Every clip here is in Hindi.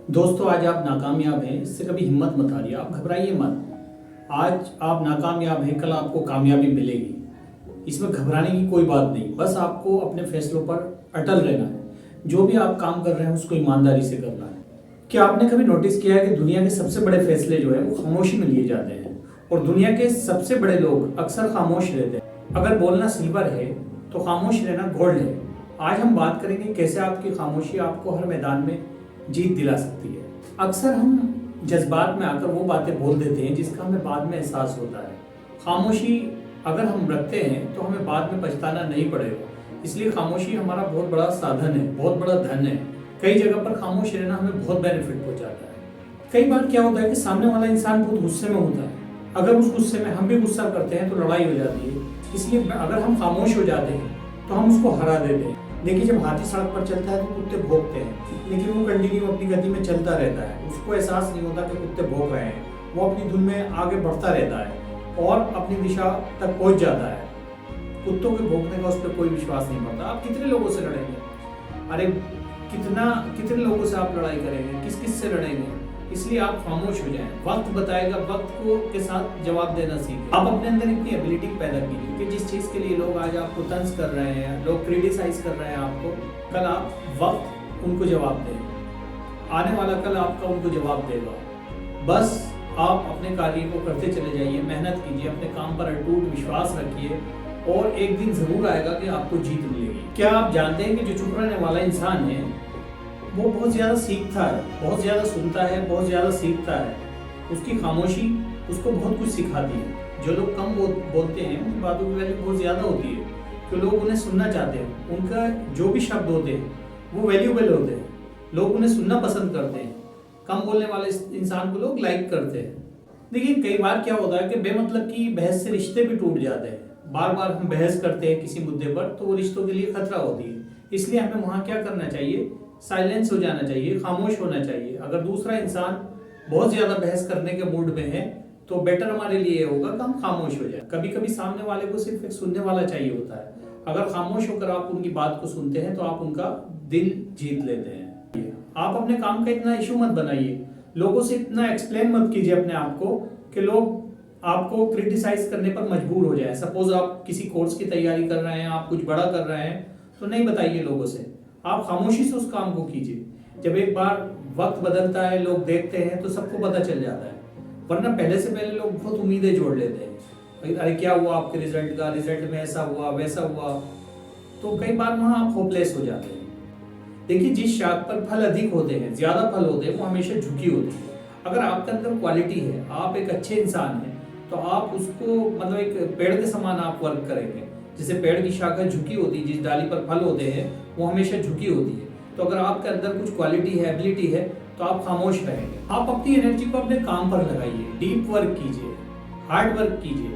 दोस्तों, आज आप नाकामयाब हैं, इससे कभी हिम्मत मत हारिए। आप घबराइए मत। आज आप नाकामयाब हैं, कल आपको कामयाबी मिलेगी। इसमें घबराने की कोई बात नहीं। बस आपको अपने फैसलों पर अटल रहना है। जो भी आप काम कर रहे हैं उसको ईमानदारी से करना है। क्या आपने कभी नोटिस किया है कि दुनिया के सबसे बड़े फैसले जो है वो खामोशी में लिए जाते हैं और दुनिया के सबसे बड़े लोग अक्सर खामोश रहते हैं। अगर बोलना सिल्वर है तो खामोश रहना गोल्ड है। आज हम बात करेंगे कैसे आपकी खामोशी आपको हर मैदान में जीत दिला सकती है। अक्सर हम जज्बात में आकर वो बातें बोल देते हैं जिसका हमें बाद में एहसास होता है। खामोशी अगर हम रखते हैं तो हमें बाद में पछताना नहीं पड़ेगा। इसलिए खामोशी हमारा बहुत बड़ा साधन है, बहुत बड़ा धन है। कई जगह पर खामोश रहना हमें बहुत बेनिफिट पहुंचाता है। कई बार क्या होता है कि सामने वाला इंसान बहुत गुस्से में होता है। अगर उस गुस्से में हम भी गुस्सा करते हैं तो लड़ाई हो जाती है। इसलिए अगर हम खामोश हो जाते हैं तो हम उसको हरा देते हैं। देखिए, जब हाथी सड़क पर चलता है तो कुत्ते भौंकते हैं, लेकिन वो कंटिन्यू अपनी गति में चलता रहता है। उसको एहसास नहीं होता कि कुत्ते भौंक रहे हैं। वो अपनी धुन में आगे बढ़ता रहता है और अपनी दिशा तक पहुंच जाता है। कुत्तों के भौंकने का उस पर कोई विश्वास नहीं पड़ता। आप कितने लोगों से लड़ेंगे? अरे कितने लोगों से आप लड़ाई करेंगे? किस किस से लड़ेंगे? इसलिए आप खामोश हो जाएं। वक्त बताएगा, वक्त को के साथ जवाब देना सीखें। आप अपने अंदर इतनी एबिलिटी पैदा कीजिए कि जिस चीज के लिए लोग आज आपको तंज कर रहे हैं, लोग क्रिटिसाइज कर रहे हैं आपको, कल आप वक्त उनको जवाब दें। आने वाला कल आपका उनको जवाब देगा। बस आप अपने कार्य को करते चले जाइए, मेहनत कीजिए, अपने काम पर अटूट विश्वास रखिए और एक दिन जरूर आएगा कि आपको जीत मिलेगी। क्या आप जानते हैं कि जो चुप रहने वाला इंसान है वो बहुत ज़्यादा सीखता है, बहुत ज़्यादा सुनता है, बहुत ज़्यादा सीखता है। उसकी खामोशी उसको बहुत कुछ सिखाती है। जो लोग कम बोलते हैं उनकी बातों की वैल्यू बहुत ज़्यादा होती है, कि लोग उन्हें सुनना चाहते हैं। उनका जो भी शब्द होते हैं वो वैल्यूबल होते हैं, लोग उन्हें सुनना पसंद करते हैं। कम बोलने वाले इंसान को लोग लाइक करते हैं। देखिए, कई बार क्या होता है कि बेमतलब की बहस से रिश्ते भी टूट जाते हैं। बार बार हम बहस करते हैं किसी मुद्दे पर तो वो रिश्तों के लिए खतरा होती है। इसलिए हमें वहाँ क्या करना चाहिए? साइलेंस हो जाना चाहिए, खामोश होना चाहिए। अगर दूसरा इंसान बहुत ज्यादा बहस करने के मूड में है तो बेटर हमारे लिए होगा कि हम खामोश हो जाए। कभी कभी सामने वाले को सिर्फ एक सुनने वाला चाहिए होता है। अगर खामोश होकर आप उनकी बात को सुनते हैं तो आप उनका दिल जीत लेते हैं। आप अपने काम का इतना इशू मत बनाइए, लोगों से इतना एक्सप्लेन मत कीजिए अपने आप को कि लोग आपको क्रिटिसाइज करने पर मजबूर हो जाए। सपोज आप किसी कोर्स की तैयारी कर रहे हैं, आप कुछ बड़ा कर रहे हैं, तो नहीं बताइए लोगों से। आप खामोशी से उस काम को कीजिए। जब एक बार वक्त बदलता है, लोग देखते हैं तो सबको पता चल जाता है। वरना पहले से पहले लोग बहुत उम्मीदें जोड़ लेते हैं। अरे क्या हुआ आपके रिजल्ट का, रिजल्ट में ऐसा हुआ वैसा हुआ, तो कई बार वहां आप होपलेस हो जाते हैं। देखिए, जिस शाख पर फल अधिक होते हैं, ज्यादा फल होते हैं, वो हमेशा झुकी होती है। अगर आपके अंदर क्वालिटी है, आप एक अच्छे इंसान हैं, तो आप उसको मतलब एक पेड़ के समान आप वर्क करेंगे। जैसे पेड़ की शाखा झुकी होती है, जिस डाली पर फल होते हैं वो हमेशा झुकी होती है। तो अगर आपके अंदर कुछ क्वालिटी है, एबिलिटी है, तो आप खामोश रहेंगे। आप अपनी एनर्जी को अपने काम पर लगाइए, डीप वर्क कीजिए, हार्ड वर्क कीजिए,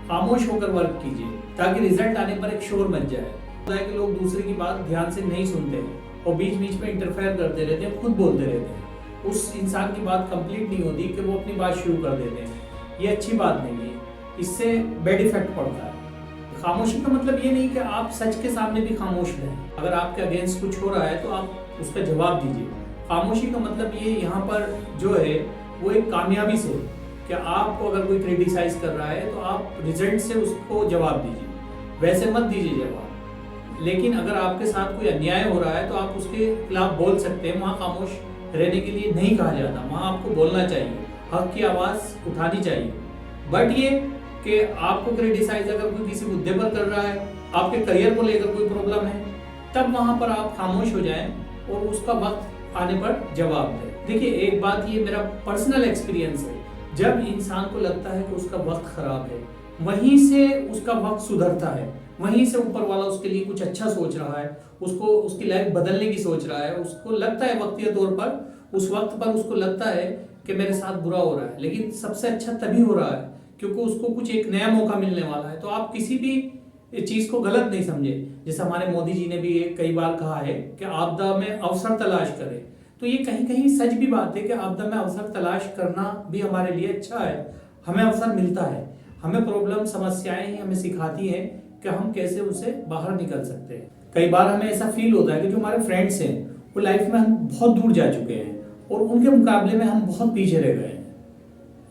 खामोश होकर वर्क कीजिए, ताकि रिजल्ट आने पर एक शोर मच जाए। होता है कि लोग दूसरे की बात ध्यान से नहीं सुनते हैं और बीच बीच में इंटरफेयर करते रहते हैं, खुद बोलते रहते हैं। उस इंसान की बात कंप्लीट नहीं होती कि वो अपनी बात शुरू कर देते हैं। ये अच्छी बात नहीं है, इससे बैड इफेक्ट पड़ता है। खामोशी का मतलब ये नहीं कि आप सच के सामने भी खामोश रहें। अगर आपके अगेंस्ट कुछ हो रहा है तो आप उसका जवाब दीजिए। खामोशी का मतलब ये यहाँ पर जो है वो एक कामयाबी से, कि आपको अगर कोई क्रिटिसाइज कर रहा है तो आप रिजल्ट से उसको जवाब दीजिए, वैसे मत दीजिए जवाब। लेकिन अगर आपके साथ कोई अन्याय हो रहा है तो आप उसके खिलाफ बोल सकते हैं। वहाँ खामोश रहने के लिए नहीं कहा जाता, वहाँ आपको बोलना चाहिए, हक की आवाज़ उठानी चाहिए। बट ये कि आपको क्रिटिसाइज अगर कोई किसी मुद्दे पर कर रहा है, आपके करियर को लेकर कोई प्रॉब्लम है, तब वहां पर आप खामोश हो जाएं और उसका वक्त आने पर जवाब दें। देखिए, एक बात ये मेरा पर्सनल एक्सपीरियंस है, जब इंसान को लगता है कि उसका वक्त खराब है, वहीं से उसका वक्त सुधरता है, वहीं से ऊपर वाला उसके लिए कुछ अच्छा सोच रहा है, उसको उसकी लाइफ बदलने की सोच रहा है। उसको लगता है वक्तीय तौर पर, उस वक्त पर उसको लगता है कि मेरे साथ बुरा हो रहा है, लेकिन सबसे अच्छा तभी हो रहा है क्योंकि उसको कुछ एक नया मौका मिलने वाला है। तो आप किसी भी चीज को गलत नहीं समझे। जैसे हमारे मोदी जी ने भी कई बार कहा है कि आपदा में अवसर तलाश करें, तो ये कहीं कहीं सच भी बात है कि आपदा में अवसर तलाश करना भी हमारे लिए अच्छा है। हमें अवसर मिलता है, हमें प्रॉब्लम समस्याएं ही हमें सिखाती हैं कि हम कैसे उसे बाहर निकल सकते हैं। कई बार हमें ऐसा फील होता है कि जो हमारे फ्रेंड्स हैं वो लाइफ में हम बहुत दूर जा चुके हैं और उनके मुकाबले में हम बहुत पीछे रह गए हैं।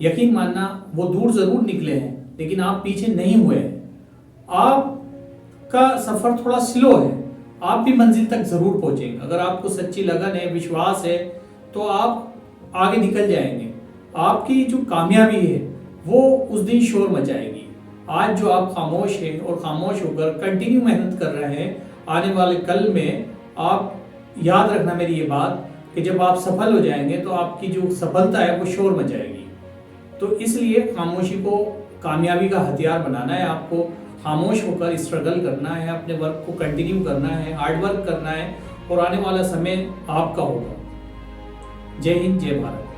यकीन मानना, वो दूर जरूर निकले हैं लेकिन आप पीछे नहीं हुए हैं। आपका सफर थोड़ा स्लो है, आप भी मंजिल तक जरूर पहुंचेंगे। अगर आपको सच्ची लगन है, विश्वास है, तो आप आगे निकल जाएंगे। आपकी जो कामयाबी है वो उस दिन शोर मचाएगी। आज जो आप खामोश हैं और खामोश होकर कंटिन्यू मेहनत कर रहे हैं, आने वाले कल में आप याद रखना मेरी ये बात कि जब आप सफल हो जाएंगे तो आपकी जो सफलता है वो शोर मचाएगी। तो इसलिए खामोशी को कामयाबी का हथियार बनाना है। आपको खामोश होकर स्ट्रगल करना है, अपने वर्क को कंटिन्यू करना है, हार्ड वर्क करना है और आने वाला समय आपका होगा। जय हिंद, जय भारत।